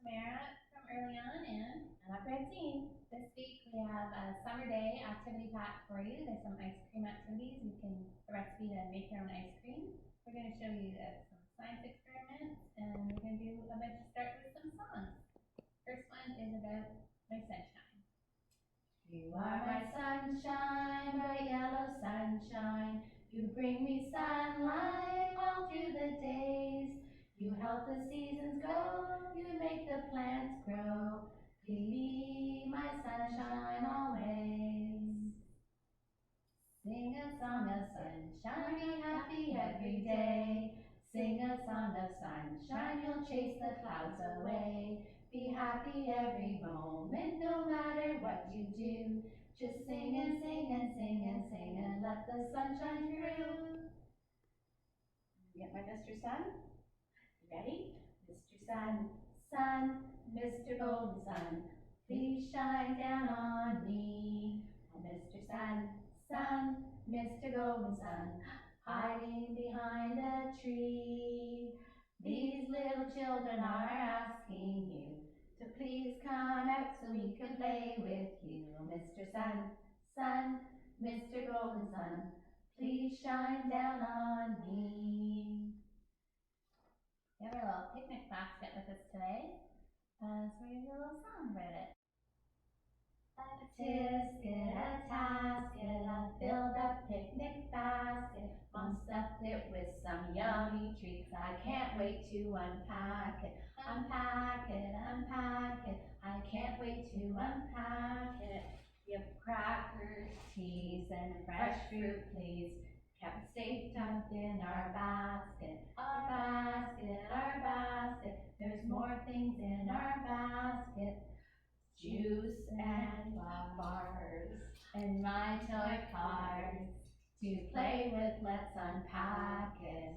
Tamara from early on in. And I'm Francine. This week we have a summer day activity pack for you. There's some ice cream activities. You can the recipe to make your own ice cream. We're going to show you some science experiments, and we're going to do a bunch of start with some songs. First one is about my sunshine. You are my sunshine, bright yellow sunshine. You bring me sunlight all through the days. You help the seasons go, you make the plants grow. Please be my sunshine always. Sing a song of sunshine, be happy every day. Sing a song of sunshine, you'll chase the clouds away. Be happy every moment, no matter what you do. Just sing and sing and sing and sing and let the sun shine through. Get my Mr. Sun? Ready? Mr. Sun, Sun, Mr. Golden Sun, please shine down on me. Oh, Mr. Sun, Sun, Mr. Golden Sun, hiding behind a tree. These little children are asking you to please come out so we can play with you. Oh, Mr. Sun, Sun, Mr. Golden Sun, please shine down on me. We have our little picnic basket with us today, so we're going to do a little song about it. A tisket, a tasket, a filled up picnic basket. Mom stuffed it with some yummy treats. I can't wait to unpack it. Unpack it, unpack it. I can't wait to unpack it. You have crackers, teas, and fresh fruit, please. Kept safe tucked in our basket. Our basket, our basket. There's more things in our basket. Juice and bars and my toy cars to play with. Let's unpack it.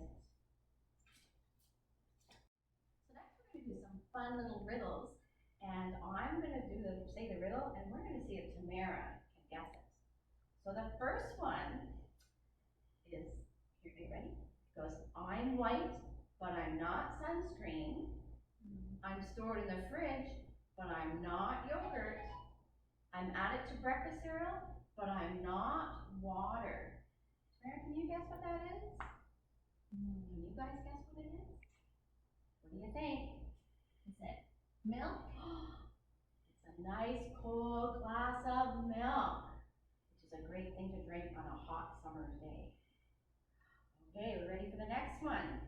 So next we're going to do some fun little riddles, and I'm going to say the riddle, and we're going to see if Tamara can guess it. So the first one is, here, are you ready? It goes, I'm white, but I'm not sunscreen. I'm stored in the fridge, but I'm not yogurt. I'm added to breakfast cereal, but I'm not water. Tamara, can you guess what that is? Can you guys guess what it is? What do you think? Is it milk? It's a nice cold glass of milk, which is a great thing to drink on a hot summer's day. Okay, we're ready for the next one.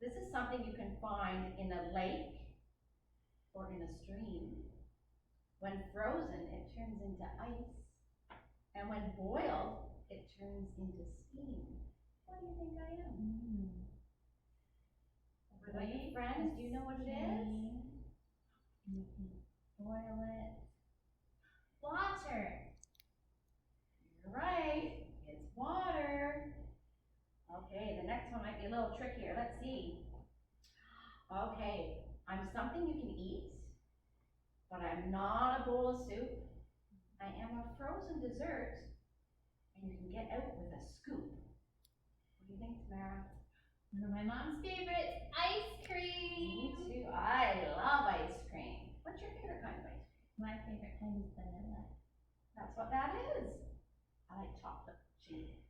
This is something you can find in a lake or in a stream. When frozen, it turns into ice. And when boiled, it turns into steam. What do you think I am? Wait, friends, do you know what it is? You can boil it. Water. You're right, it's water. Okay, the next one might be a little trickier. Let's see. Okay, I'm something you can eat, but I'm not a bowl of soup. I am a frozen dessert, and you can get out with a scoop. What do you think, Tamara? One of my mom's favorites, ice cream. Me too. I love ice cream. What's your favorite kind of ice cream? My favorite kind is vanilla. That's what that is. I like chocolate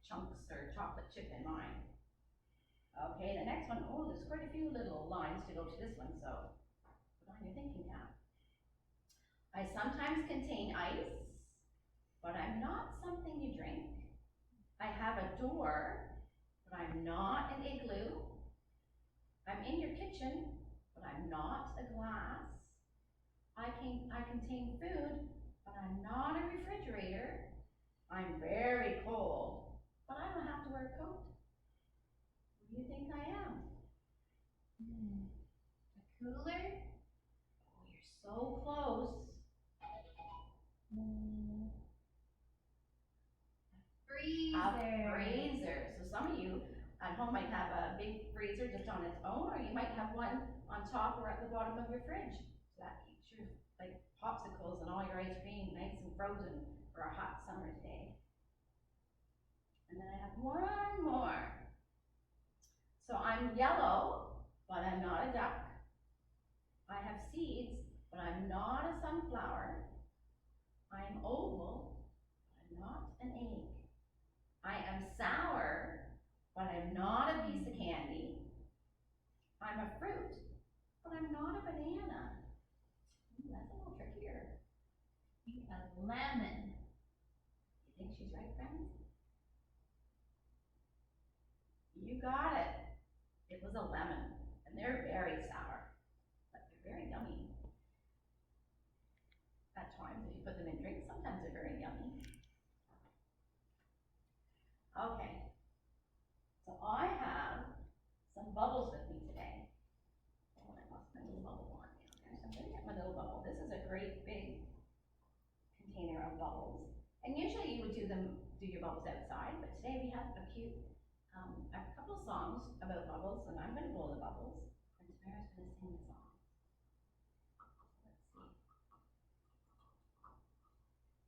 chunks or chocolate chip in mine. Okay, the next one, oh, there's quite a few little lines to go to this one, so put on your thinking cap. I sometimes contain ice, but I'm not something you drink. I have a door, but I'm not an igloo. I'm in your kitchen, but I'm not a glass. I contain food, but I'm not a refrigerator. I'm very cold, but I don't have to wear a coat. What do you think I am? A cooler? Oh, you're so close. A freezer. A freezer. So some of you at home might have a big freezer just on its own, or you might have one on top or at the bottom of your fridge. So that keeps your like popsicles and all your ice cream nice and frozen for a hot summer's day. And then I have one more. So I'm yellow, but I'm not a duck. I have seeds, but I'm not a sunflower. I'm oval, but I'm not an egg. I am sour, but I'm not a piece of candy. I'm a fruit, but I'm not a banana. That's a little trickier. A lemon. You think she's right, friends? You got it. It was a lemon, and they're very sour, but they're very yummy. At times, if you put them in drinks, sometimes they're very yummy. Okay, so I have some bubbles with me today. Oh, I lost my little bubble wand down there, so I'm gonna get my little bubble. This is a great big container of bubbles. And usually you would do your bubbles outside, but today we have a couple of songs about bubbles, and I'm gonna blow the bubbles, and Tamara's gonna sing the song. Let's see.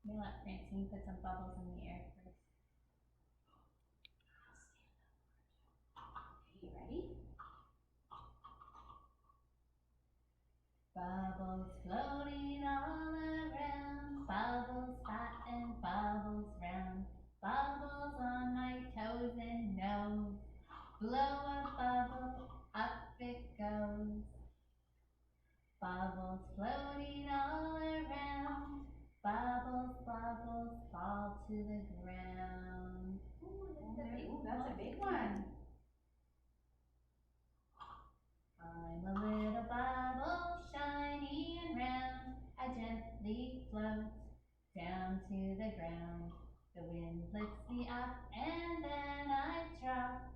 I'm gonna let Francine put some bubbles in the air first. Okay, you ready? Bubbles floating all around, bubbles fat and bubbles round, bubbles on my toes and nose, blow a bubble, up it goes. Bubbles floating all around, bubbles, bubbles fall to the ground. Ooh, that's a big one. I'm a little bubble, shiny and round, I gently float down to the ground. The wind lifts me up and then I drop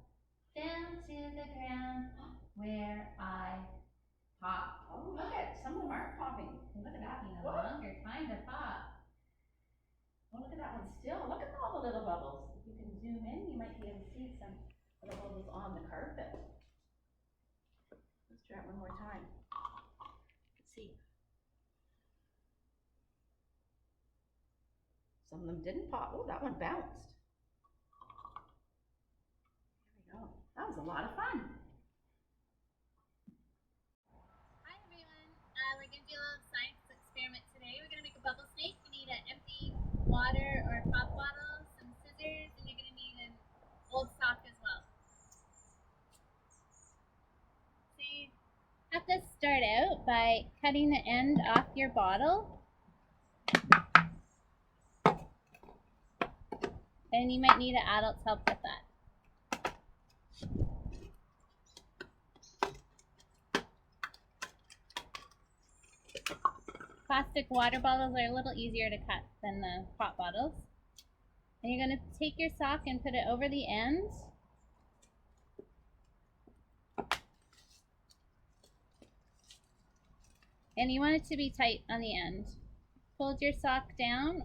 down to the ground where I pop. Oh, look at, some of them aren't popping. Look at that. Taking a longer time to pop. Oh, look at that one still. Look at all the little bubbles. If you can zoom in, you might be able to see some little bubbles on the carpet. Let's try it one more time. Let's see. Some of them didn't pop. Oh, that one bounced. There we go. That was a lot of fun. Hi everyone. We're going to do a little science experiment today. We're going to make a bubble snake. You need an empty water or pop bottle, some scissors, and you're going to need an old sock as well. So you have to start out by cutting the end off your bottle. And you might need an adult's help with that. Plastic water bottles are a little easier to cut than the pop bottles. And you're going to take your sock and put it over the end. And you want it to be tight on the end. Fold your sock down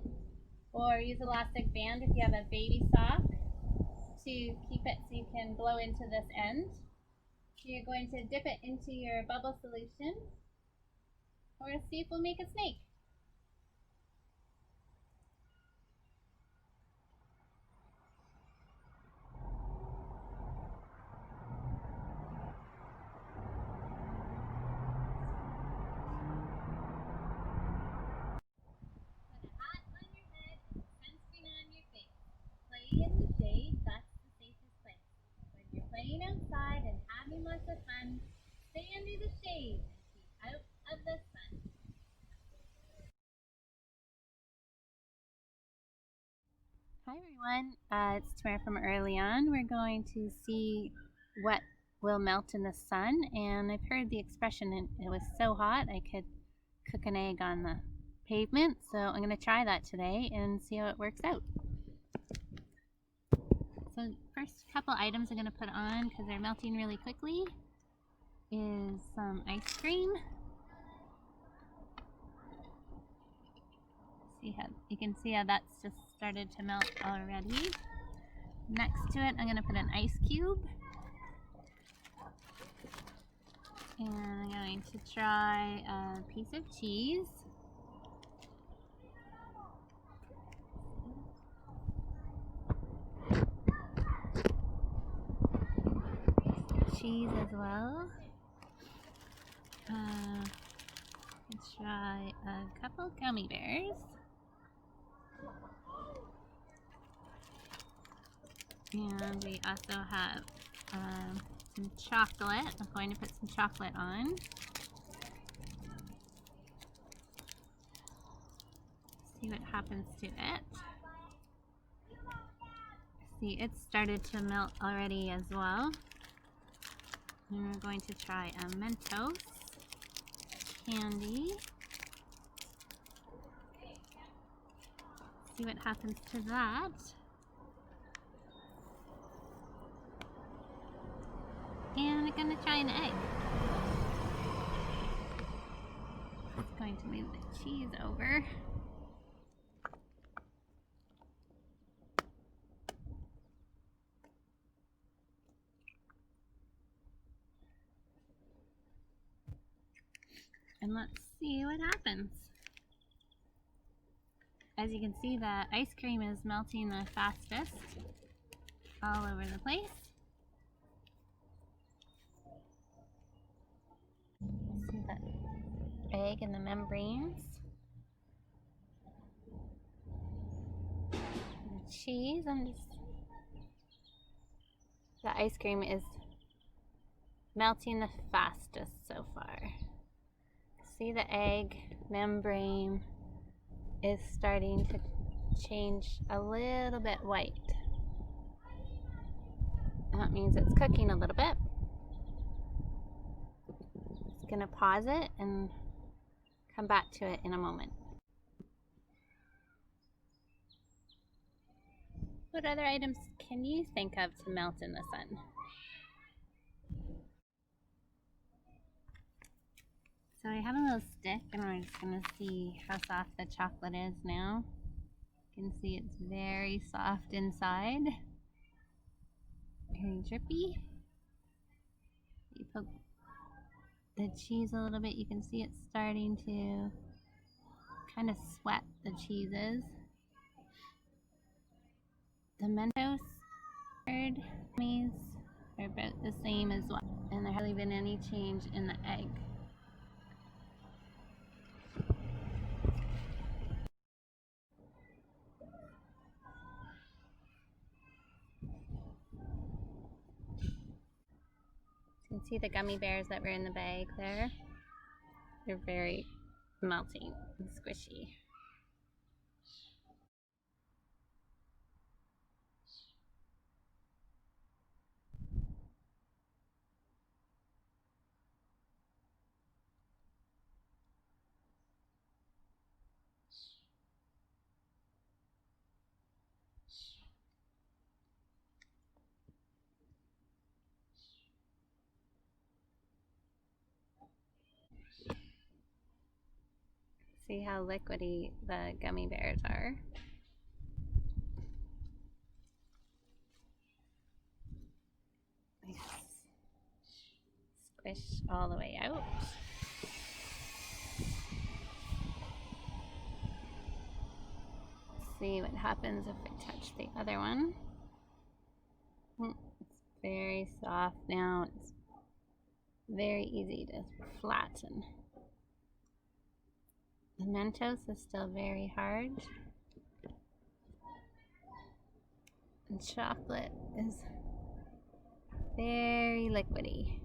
or use elastic band if you have a baby sock to keep it so you can blow into this end. So you're going to dip it into your bubble solution. We're going to see if we'll make a snake. Put a hat on your head and sunscreen on your face. Play in the shade, that's the safest place. When you're playing outside and having lots of fun, stay under the shade and keep out of the sun. Hi everyone, it's Tamara from early on. We're going to see what will melt in the sun, and I've heard the expression, it was so hot I could cook an egg on the pavement, so I'm going to try that today and see how it works out. So first couple items I'm going to put on because they're melting really quickly is some ice cream. See how you can see how that's just started to melt already. Next to it, I'm going to put an ice cube. And I'm going to try a piece of cheese. Cheese as well. Let's try a couple gummy bears. And we also have some chocolate. I'm going to put some chocolate on. See what happens to it. See, it's started to melt already as well. And we're going to try a Mentos candy. See what happens to that. And I'm gonna try an egg. It's going to move the cheese over. And let's see what happens. As you can see, the ice cream is melting the fastest all over the place. See the egg and the membranes. The cheese, the ice cream is melting the fastest so far. See, the egg membrane is starting to change a little bit white. That means it's cooking a little bit. Just gonna pause it and come back to it in a moment. What other items can you think of to melt in the sun? So I have a little stick and we're just gonna see how soft the chocolate is now. You can see it's very soft inside. Very drippy. You poke the cheese a little bit, you can see it's starting to kind of sweat, the cheeses. The Mentos gummies are about the same as well, and there hasn't been any change in the egg. You can see the gummy bears that were in the bag there. They're very melting and squishy. See how liquidy the gummy bears are. Squish all the way out. See what happens if I touch the other one. It's very soft now. It's very easy to flatten. The Mentos is still very hard. And chocolate is very liquidy.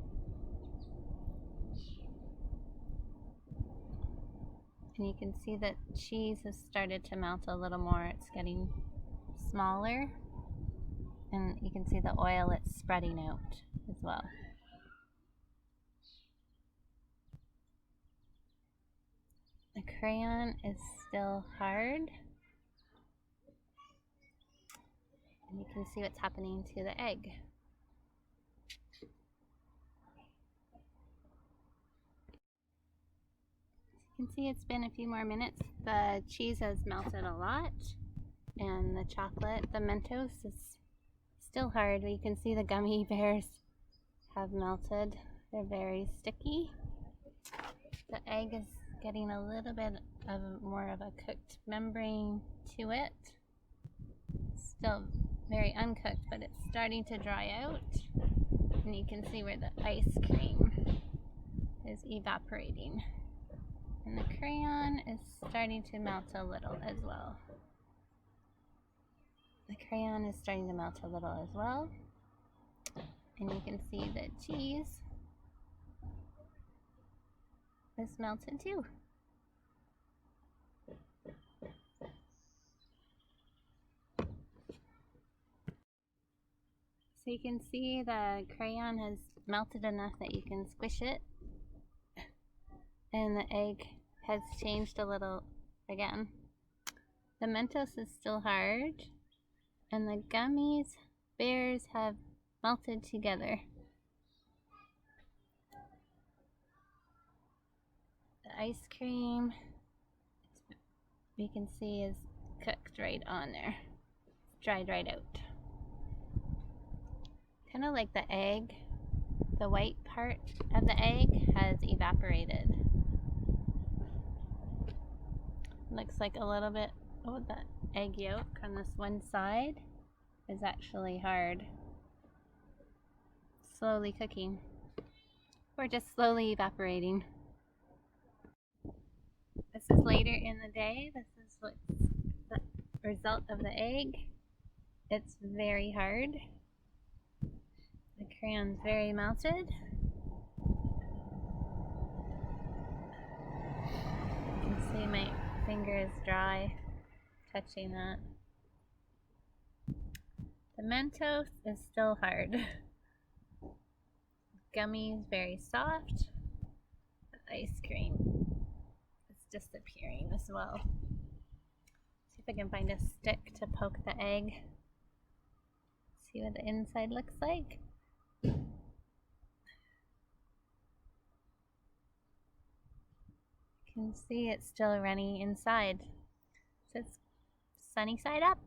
And you can see that cheese has started to melt a little more. It's getting smaller. And you can see the oil, it's spreading out as well. The crayon is still hard. And you can see what's happening to the egg. You can see it's been a few more minutes. The cheese has melted a lot. And the chocolate, the Mentos, is still hard. You can see the gummy bears have melted. They're very sticky. The egg is getting a little bit of more of a cooked membrane to it. Still very uncooked, but it's starting to dry out. And you can see where the ice cream is evaporating. And the crayon is starting to melt a little as well. The crayon is starting to melt a little as well. And you can see the cheese is melted too. So you can see the crayon has melted enough that you can squish it. And the egg has changed a little again. The Mentos is still hard. And the gummies bears have melted together. The ice cream, we can see, is cooked right on there. It's dried right out. Kind of like the egg, the white part of the egg has evaporated. Looks like a little bit, oh, the egg yolk on this one side is actually hard. Slowly cooking, or just slowly evaporating. This is later in the day. This is what's the result of the egg. It's very hard. The crayon's very melted. You can see my finger is dry touching that. The Mentos is still hard. Gummies very soft. The ice cream is disappearing as well. See if I can find a stick to poke the egg. See what the inside looks like. You can see it's still runny inside. So it's sunny side up.